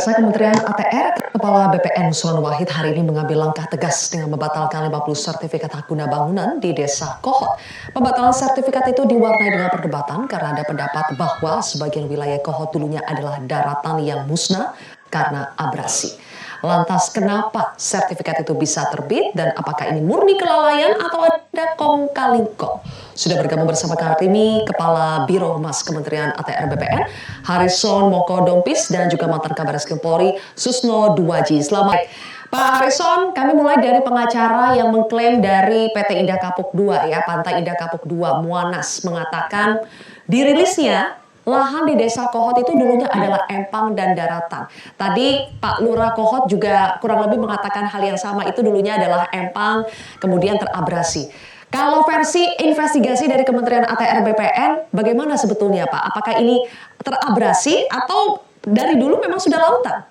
Kementerian ATR, Kepala BPN Nusron Wahid hari ini mengambil langkah tegas dengan membatalkan 50 sertifikat hak guna bangunan di Desa Kohot. Pembatalan sertifikat itu diwarnai dengan perdebatan karena ada pendapat bahwa sebagian wilayah Kohot dulunya adalah daratan yang musnah karena abrasi. Lantas kenapa sertifikat itu bisa terbit dan apakah ini murni kelalaian atau ada kong kali kong? Sudah bergabung bersama kami Kepala Biro Humas Kementerian ATR BPN, Harrison Moko Dompis dan juga mantan Kabar Eskrim Polri, Susno Duwaji. Selamat Pak Harrison, kami mulai dari pengacara yang mengklaim dari PT Indah Kapuk 2 ya, Pantai Indah Kapuk 2 Muanas mengatakan dirilisnya lahan di Desa Kohot itu dulunya adalah empang dan daratan. Tadi Pak Lurah Kohot juga kurang lebih mengatakan hal yang sama, itu dulunya adalah empang, kemudian terabrasi. Kalau versi investigasi dari Kementerian ATR BPN, bagaimana sebetulnya Pak? Apakah ini terabrasi atau dari dulu memang sudah lautan?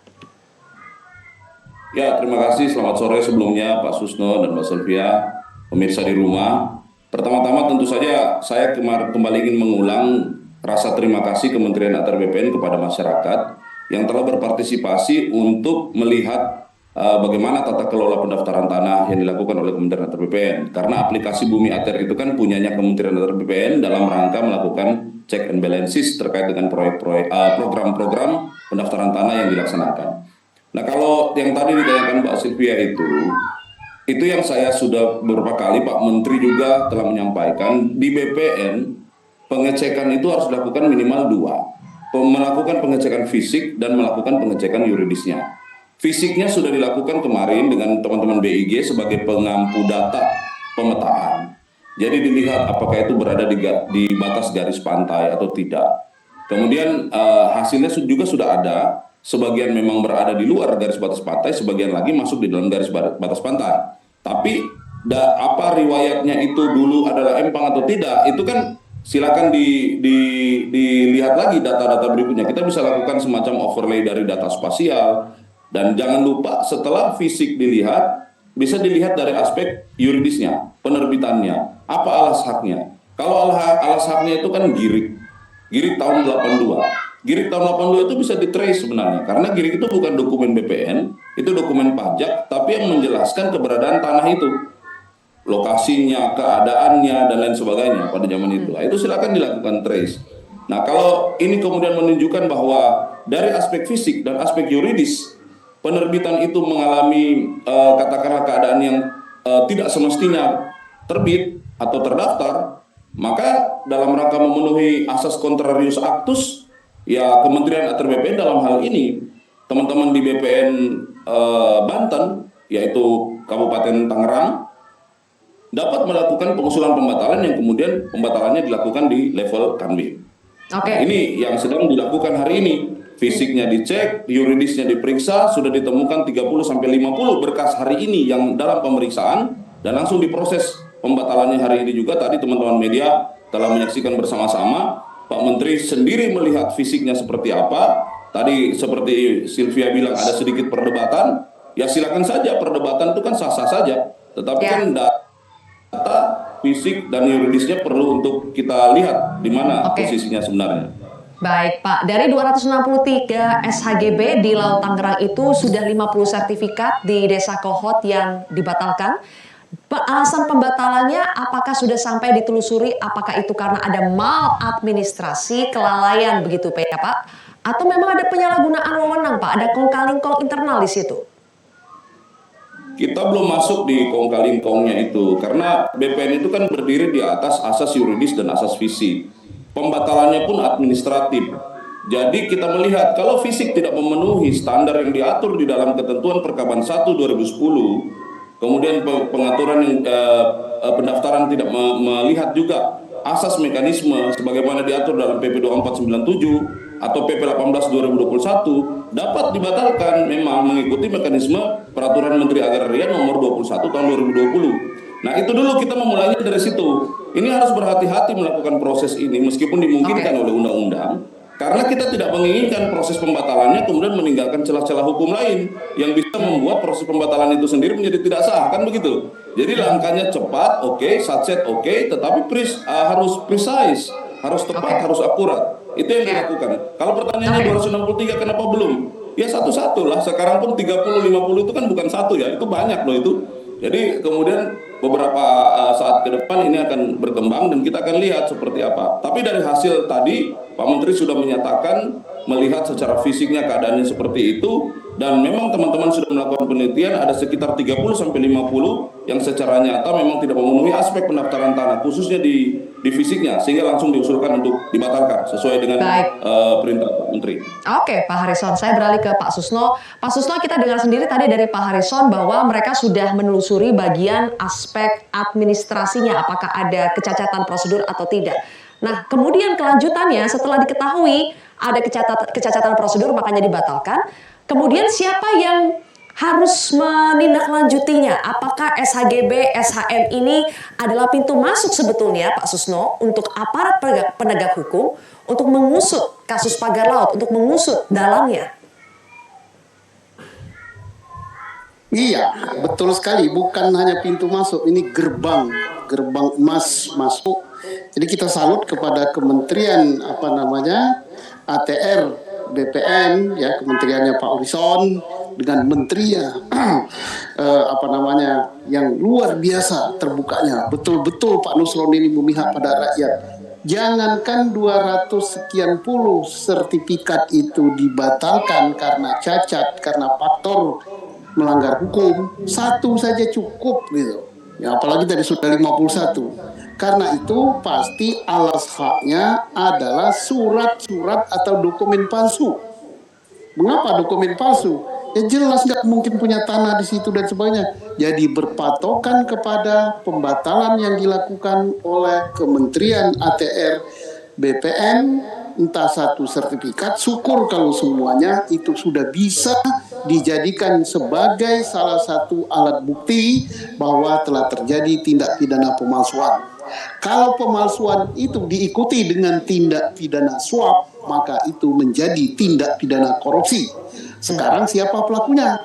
Ya, terima kasih. Selamat sore sebelumnya Pak Susno dan Mbak Sylvia, pemirsa di rumah. Pertama-tama tentu saja saya kembali ingin mengulang rasa terima kasih Kementerian ATR BPN kepada masyarakat yang telah berpartisipasi untuk melihat bagaimana tata kelola pendaftaran tanah yang dilakukan oleh Kementerian ATR BPN. Karena aplikasi Bumi ATR itu kan punyanya Kementerian ATR BPN dalam rangka melakukan check and balances terkait dengan program-program pendaftaran tanah yang dilaksanakan. Nah, kalau yang tadi ditanyakan Mbak Sylvia itu yang saya sudah beberapa kali Pak Menteri juga telah menyampaikan di BPN pengecekan itu harus dilakukan minimal 2, melakukan pengecekan fisik dan melakukan pengecekan yuridisnya. Fisiknya sudah dilakukan kemarin dengan teman-teman BIG sebagai pengampu data pemetaan. Jadi dilihat apakah itu berada di batas garis pantai atau tidak. Kemudian hasilnya juga sudah ada. Sebagian memang berada di luar garis batas pantai, sebagian lagi masuk di dalam garis batas pantai. Tapi apa riwayatnya itu dulu adalah empang atau tidak, itu kan silakan dilihat lagi data-data berikutnya. Kita bisa lakukan semacam overlay dari data spasial. Dan jangan lupa setelah fisik dilihat, bisa dilihat dari aspek yuridisnya, penerbitannya, apa alas haknya. Kalau alas haknya itu kan Girik tahun 82. Girik tahun 82 itu bisa di-trace sebenarnya, karena Girik itu bukan dokumen BPN, itu dokumen pajak, tapi yang menjelaskan keberadaan tanah itu, lokasinya, keadaannya, dan lain sebagainya pada zaman itu. Itu silakan dilakukan trace. Nah, kalau ini kemudian menunjukkan bahwa dari aspek fisik dan aspek yuridis, penerbitan itu mengalami katakanlah keadaan yang tidak semestinya terbit atau terdaftar, maka dalam rangka memenuhi asas contrarius actus, ya Kementerian ATR BPN dalam hal ini, teman-teman di BPN Banten, yaitu Kabupaten Tangerang, dapat melakukan pengusulan pembatalan yang kemudian pembatalannya dilakukan di level Kanwil. Nah, ini yang sedang dilakukan hari ini. Fisiknya dicek, yuridisnya diperiksa, sudah ditemukan 30-50 berkas hari ini yang dalam pemeriksaan dan langsung diproses pembatalannya hari ini juga. Tadi teman-teman media telah menyaksikan bersama-sama, Pak Menteri sendiri melihat fisiknya seperti apa. Tadi seperti Sylvia bilang ada sedikit perdebatan, ya silakan saja, perdebatan itu kan sah-sah saja. Tetapi kan data, fisik dan yuridisnya perlu untuk kita lihat di mana posisinya sebenarnya. Baik Pak, dari 263 SHGB di Laut Tangerang itu sudah 50 sertifikat di Desa Kohot yang dibatalkan. Alasan pembatalannya apakah sudah sampai ditelusuri, apakah itu karena ada maladministrasi, kelalaian begitu Pak ya Pak? Atau memang ada penyalahgunaan wewenang Pak, ada kong-kali-kong internal di situ? Kita belum masuk di kong-kali-kongnya itu, karena BPN itu kan berdiri di atas asas yuridis dan asas fisik. Pembatalannya pun administratif. Jadi kita melihat kalau fisik tidak memenuhi standar yang diatur di dalam ketentuan Perkaban 1 2010, kemudian pengaturan yang pendaftaran tidak melihat juga asas mekanisme sebagaimana diatur dalam PP 2497 atau PP 18 2021, dapat dibatalkan memang mengikuti mekanisme Peraturan Menteri Agraria nomor 21 tahun 2020. Nah, itu dulu kita memulainya dari situ. Ini harus berhati-hati melakukan proses ini meskipun dimungkinkan oleh undang-undang, karena kita tidak menginginkan proses pembatalannya kemudian meninggalkan celah-celah hukum lain yang bisa membuat proses pembatalan itu sendiri menjadi tidak sah, kan begitu. Jadi langkahnya cepat, satset, tetapi harus precise, harus tepat, harus akurat. Itu yang dilakukan. Kalau pertanyaannya 263 kenapa belum? ya satu-satu lah. Sekarang pun 30-50 itu kan bukan satu ya, itu banyak loh itu. Jadi kemudian beberapa saat ke depan ini akan berkembang dan kita akan lihat seperti apa. Tapi dari hasil tadi Pak Menteri sudah menyatakan melihat secara fisiknya keadaannya seperti itu, dan memang teman-teman sudah melakukan penelitian ada sekitar 30-50 yang secara nyata memang tidak memenuhi aspek pendaftaran tanah khususnya di fisiknya, sehingga langsung diusulkan untuk dibatalkan sesuai dengan perintah Pak Menteri. Oke, Pak Harison, saya beralih ke Pak Susno. Pak Susno, kita dengar sendiri tadi dari Pak Harison bahwa mereka sudah menelusuri bagian aspek administrasinya, apakah ada kecacatan prosedur atau tidak. Nah, kemudian kelanjutannya setelah diketahui ada kecacatan prosedur makanya dibatalkan, kemudian siapa yang harus menindaklanjutinya? Apakah SHGB, SHM ini adalah pintu masuk sebetulnya Pak Susno untuk aparat penegak hukum untuk mengusut kasus pagar laut, untuk mengusut dalangnya? Iya, betul sekali. Bukan hanya pintu masuk, ini gerbang emas masuk. Jadi kita salut kepada Kementerian ATR BPN, ya, kementeriannya Pak Harison dengan menterinya yang luar biasa terbukanya. Betul-betul Pak Nusron ini memihak pada rakyat. Jangankan 200 sekian puluh sertifikat itu dibatalkan karena cacat, karena faktor melanggar hukum, satu saja cukup gitu. Ya, apalagi tadi sudah 51. Karena itu pasti alas haknya adalah surat-surat atau dokumen palsu. Mengapa dokumen palsu? Ya jelas nggak mungkin punya tanah di situ dan sebagainya. Jadi berpatokan kepada pembatalan yang dilakukan oleh Kementerian ATR BPN, entah satu sertifikat, syukur kalau semuanya itu sudah bisa dijadikan sebagai salah satu alat bukti bahwa telah terjadi tindak pidana pemalsuan. Kalau pemalsuan itu diikuti dengan tindak pidana suap, maka itu menjadi tindak pidana korupsi. Sekarang siapa pelakunya?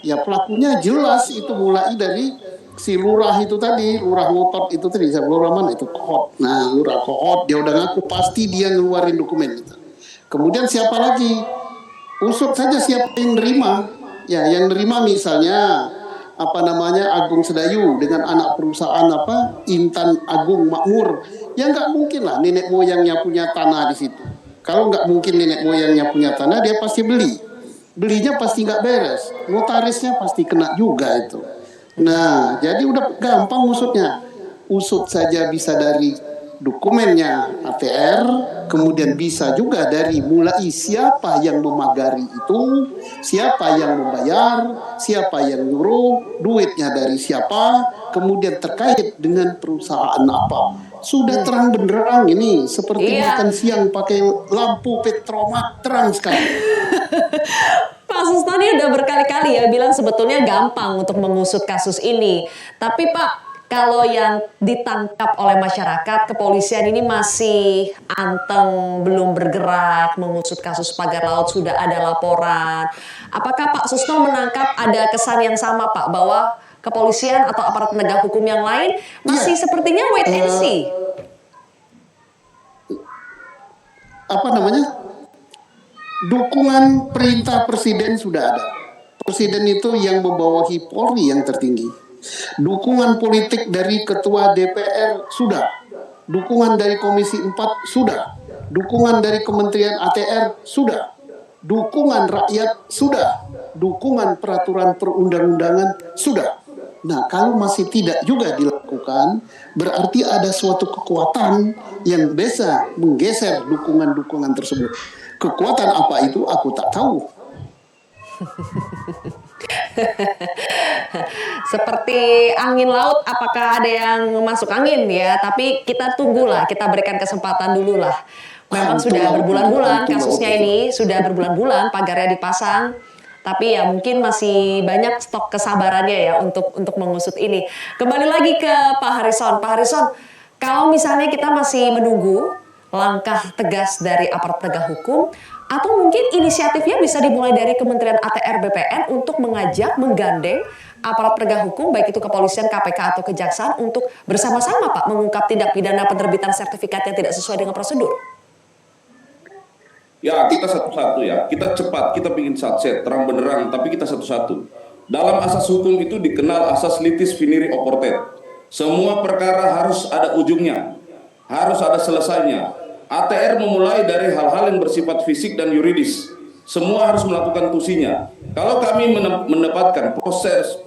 Ya pelakunya jelas itu mulai dari si lurah itu tadi, lurah ngotot itu tadi, lurah mana itu Kohot. Nah, lurah Kohot dia udah ngaku pasti dia ngeluarin dokumen itu. Kemudian siapa lagi? Usut saja siapa yang nerima. Ya, yang nerima misalnya Agung Sedayu dengan anak perusahaan Intan Agung Makmur. Ya nggak mungkin lah nenek moyangnya punya tanah di situ. Kalau nggak mungkin nenek moyangnya punya tanah, dia pasti beli. Belinya pasti nggak beres. Notarisnya pasti kena juga itu. Nah, jadi udah gampang usutnya. Usut saja bisa dari dokumennya ATR, kemudian bisa juga dari mulai siapa yang memagari itu, siapa yang membayar, siapa yang nyuruh, duitnya dari siapa, kemudian terkait dengan perusahaan apa. Sudah terang benderang ini, seperti makan siang pakai lampu petromak, terang sekali. Pak Susno ini udah berkali-kali ya bilang sebetulnya gampang untuk mengusut kasus ini. Tapi Pak, kalau yang ditangkap oleh masyarakat, kepolisian ini masih anteng, belum bergerak mengusut kasus pagar laut, sudah ada laporan. Apakah Pak Susno menangkap ada kesan yang sama Pak, bahwa kepolisian atau aparat penegak hukum yang lain masih sepertinya wait and see? Dukungan perintah presiden sudah ada. Presiden itu yang membawahi Polri yang tertinggi. Dukungan politik dari ketua DPR sudah. Dukungan dari Komisi 4 sudah. Dukungan dari Kementerian ATR sudah. Dukungan rakyat sudah. Dukungan peraturan perundang-undangan sudah. Nah, kalau masih tidak juga dilakukan, berarti ada suatu kekuatan yang bisa menggeser dukungan-dukungan tersebut. Kekuatan apa itu aku tak tahu. Seperti angin laut, apakah ada yang masuk angin ya? Tapi kita tunggulah, kita berikan kesempatan dulu lah. Memang sudah berbulan-bulan kasusnya ini, sudah berbulan-bulan pagarnya dipasang. Tapi ya mungkin masih banyak stok kesabarannya ya untuk mengusut ini. Kembali lagi ke Pak Harison. Pak Harison, kalau misalnya kita masih menunggu langkah tegas dari aparat penegak hukum, atau mungkin inisiatifnya bisa dimulai dari Kementerian ATR BPN untuk mengajak, menggandeng aparat penegak hukum, baik itu kepolisian, KPK, atau kejaksaan untuk bersama-sama Pak mengungkap tindak pidana penerbitan sertifikat yang tidak sesuai dengan prosedur. Ya, kita satu-satu ya. Kita cepat, kita bikin satset, terang benderang, tapi kita satu-satu. Dalam asas hukum itu dikenal asas litis finiri oportet. Semua perkara harus ada ujungnya, harus ada selesainya. ATR memulai dari hal-hal yang bersifat fisik dan yuridis. Semua harus melakukan tusinya. Kalau kami mendapatkan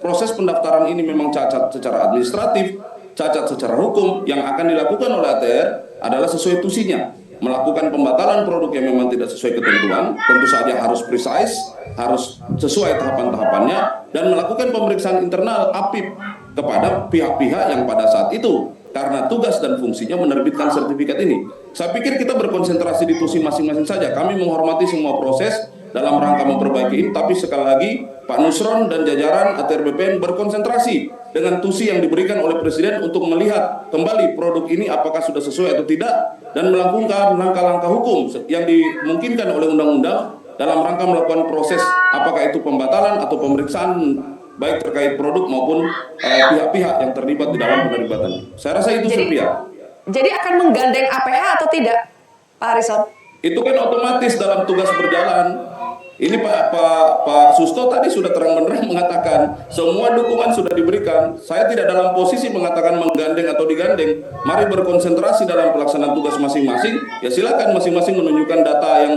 proses pendaftaran ini memang cacat secara administratif, cacat secara hukum, yang akan dilakukan oleh ATR adalah sesuai tusinya. Melakukan pembatalan produk yang memang tidak sesuai ketentuan, tentu saja harus precise, harus sesuai tahapan-tahapannya, dan melakukan pemeriksaan internal APIP kepada pihak-pihak yang pada saat itu karena tugas dan fungsinya menerbitkan sertifikat ini. Saya pikir kita berkonsentrasi di tusi masing-masing saja. Kami menghormati semua proses dalam rangka memperbaiki ini, tapi sekali lagi Pak Nusron dan jajaran ATR BPN berkonsentrasi dengan tusi yang diberikan oleh Presiden untuk melihat kembali produk ini apakah sudah sesuai atau tidak, dan melakukan langkah-langkah hukum yang dimungkinkan oleh undang-undang dalam rangka melakukan proses apakah itu pembatalan atau pemeriksaan baik terkait produk maupun pihak-pihak yang terlibat di dalam penerbitan. Saya rasa itu, Sylvia. Jadi akan menggandeng APH atau tidak, Pak Harrison? Itu kan otomatis dalam tugas berjalan. Ini Pak Susto tadi sudah terang-benderang mengatakan semua dukungan sudah diberikan. Saya tidak dalam posisi mengatakan menggandeng atau digandeng. Mari berkonsentrasi dalam pelaksanaan tugas masing-masing. Ya silakan masing-masing menunjukkan data yang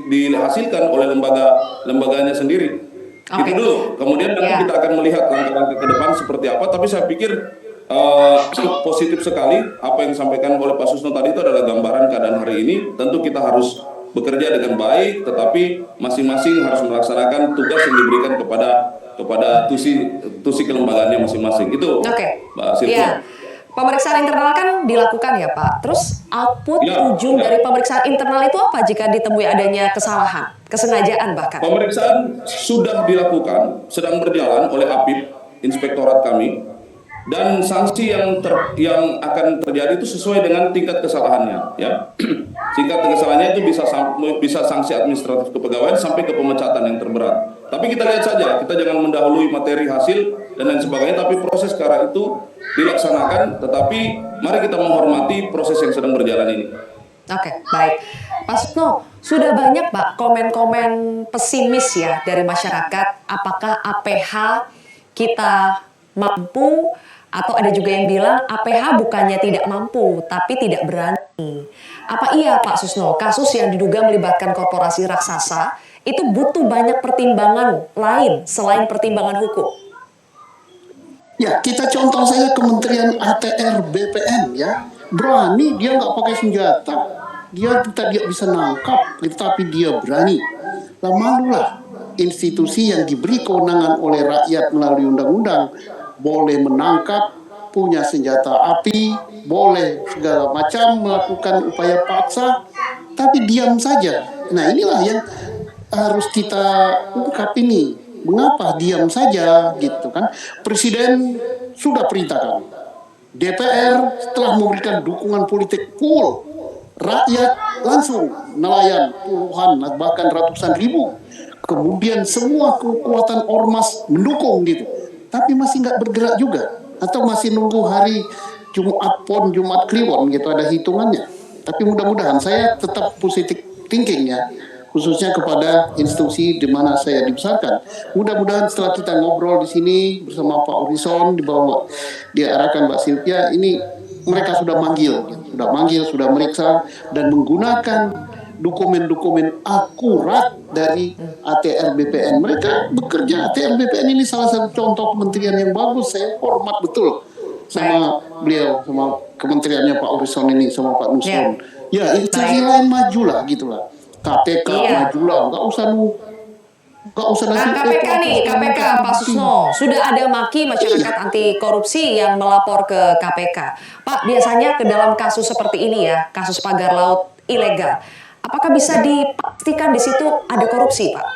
dihasilkan oleh lembaganya sendiri. Itu dulu. Kemudian nanti kita akan melihat langkah-langkah ke depan seperti apa. Tapi saya pikir positif sekali apa yang disampaikan oleh Pak Susno tadi itu adalah gambaran keadaan hari ini. Tentu kita harus bekerja dengan baik, tetapi masing-masing harus melaksanakan tugas yang diberikan kepada tusi kelembagaannya masing-masing. Itu, Mbak Sylvia. Pemeriksaan internal kan dilakukan ya Pak. Terus output ujung dari pemeriksaan internal itu apa jika ditemui adanya kesalahan, kesengajaan bahkan? Pemeriksaan sudah dilakukan, sedang berjalan oleh APIP, inspektorat kami, dan sanksi yang akan terjadi itu sesuai dengan tingkat kesalahannya, ya. Tingkat kesalahannya itu bisa sanksi administratif kepegawaian sampai ke pemecatan yang terberat. Tapi kita lihat saja, kita jangan mendahului materi hasil dan lain sebagainya, tapi proses ke arah itu dilaksanakan, tetapi mari kita menghormati proses yang sedang berjalan ini. Oke, baik. Pak Sutno, sudah banyak Pak komen-komen pesimis ya dari masyarakat, apakah APH kita mampu, atau ada juga yang bilang APH bukannya tidak mampu, tapi tidak berani. Apa iya Pak Susno, kasus yang diduga melibatkan korporasi raksasa itu butuh banyak pertimbangan lain selain pertimbangan hukum? Ya, kita contoh saja Kementerian ATR BPN ya. Berani, dia nggak pakai senjata. Dia tidak bisa nangkap, tapi dia berani. Lah malulah institusi yang diberi kewenangan oleh rakyat melalui undang-undang boleh menangkap, punya senjata api, boleh segala macam melakukan upaya paksa, tapi diam saja. Nah inilah yang harus kita ungkap ini. Mengapa diam saja gitu kan? Presiden sudah perintahkan. DPR setelah memberikan dukungan politik full, rakyat langsung nelayan puluhan bahkan ratusan ribu. Kemudian semua kekuatan ormas mendukung gitu. Tapi masih nggak bergerak juga, atau masih nunggu hari Jumat Pon, Jumat Kliwon gitu, ada hitungannya. Tapi mudah-mudahan saya tetap positif thinking ya, khususnya kepada institusi di mana saya dibesarkan. Mudah-mudahan setelah kita ngobrol di sini bersama Pak Harrison, diarahkan Mbak Sylvia, ini mereka sudah manggil, sudah meriksa dan menggunakan dokumen-dokumen akurat dari ATR BPN. Mereka bekerja, ATR BPN ini salah satu contoh kementerian yang bagus. Saya hormat betul sama beliau, sama kementeriannya Pak Harrison ini, sama Pak Nusron. Ya, instansi lain majulah gitulah. KPK majulah, nggak usah KPK nih, KPK Pak Susno, sudah ada maki masyarakat anti korupsi yang melapor ke KPK. Pak, biasanya ke dalam kasus seperti ini ya, kasus pagar laut ilegal, apakah bisa dipastikan di situ ada korupsi, Pak?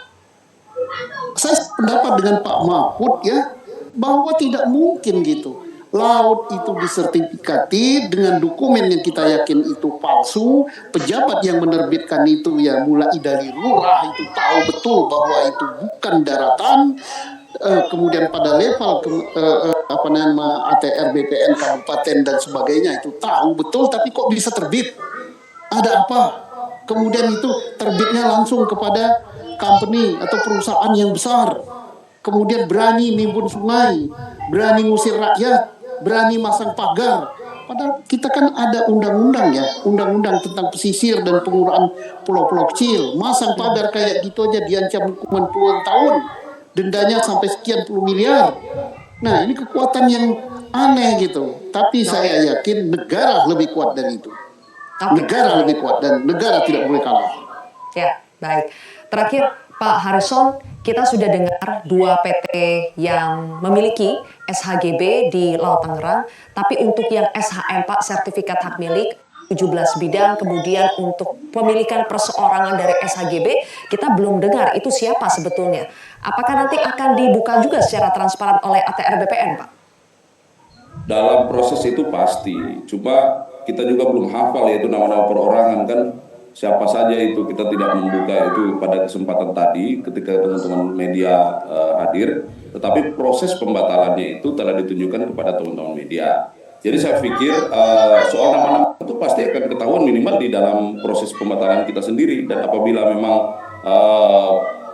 Saya pendapat dengan Pak Mahfud ya, bahwa tidak mungkin gitu. Laut itu disertifikati dengan dokumen yang kita yakin itu palsu. Pejabat yang menerbitkan itu ya mulai dari lurah itu tahu betul bahwa itu bukan daratan. Kemudian pada level ATR BPN kabupaten dan sebagainya itu tahu betul, tapi kok bisa terbit? Ada apa? Kemudian itu terbitnya langsung kepada company atau perusahaan yang besar. Kemudian berani nimbun sungai, berani ngusir rakyat, berani masang pagar. Padahal kita kan ada undang-undang ya, undang-undang tentang pesisir dan pengurangan pulau-pulau kecil. Masang pagar kayak gitu aja diancam hukuman puluhan tahun, dendanya sampai sekian puluh miliar. Nah, ini kekuatan yang aneh gitu. Tapi saya yakin negara lebih kuat dari itu. Negara lebih kuat dan negara tidak boleh kalah. Ya, baik. Terakhir, Pak Harrison, kita sudah dengar 2 PT yang memiliki SHGB di Laut Tangerang, tapi untuk yang SHM, Pak, sertifikat hak milik 17 bidang, kemudian untuk pemilikan perseorangan dari SHGB, kita belum dengar itu siapa sebetulnya. Apakah nanti akan dibuka juga secara transparan oleh ATR BPN, Pak? Dalam proses itu pasti, cuma kita juga belum hafal yaitu nama-nama perorangan kan, siapa saja itu kita tidak membuka itu pada kesempatan tadi ketika teman-teman media hadir, tetapi proses pembatalannya itu telah ditunjukkan kepada teman-teman media. Jadi saya pikir soal nama-nama itu pasti akan ketahuan minimal di dalam proses pembatalan kita sendiri, dan apabila memang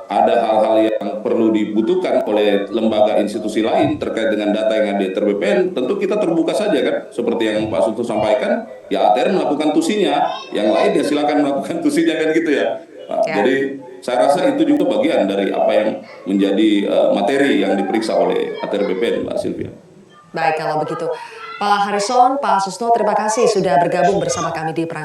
ada hal-hal yang perlu dibutuhkan oleh lembaga institusi lain terkait dengan data yang ada di ATR BPN, tentu kita terbuka saja kan, seperti yang Pak Suto sampaikan, ya ATR melakukan tusinya, yang lain ya silakan melakukan tusinya kan gitu ya, Pak. Ya. Jadi saya rasa itu juga bagian dari apa yang menjadi materi yang diperiksa oleh ATR BPN, Mbak Sylvia. Baik, kalau begitu. Pak Harrison, Pak Susno, terima kasih sudah bergabung bersama kami di Prime.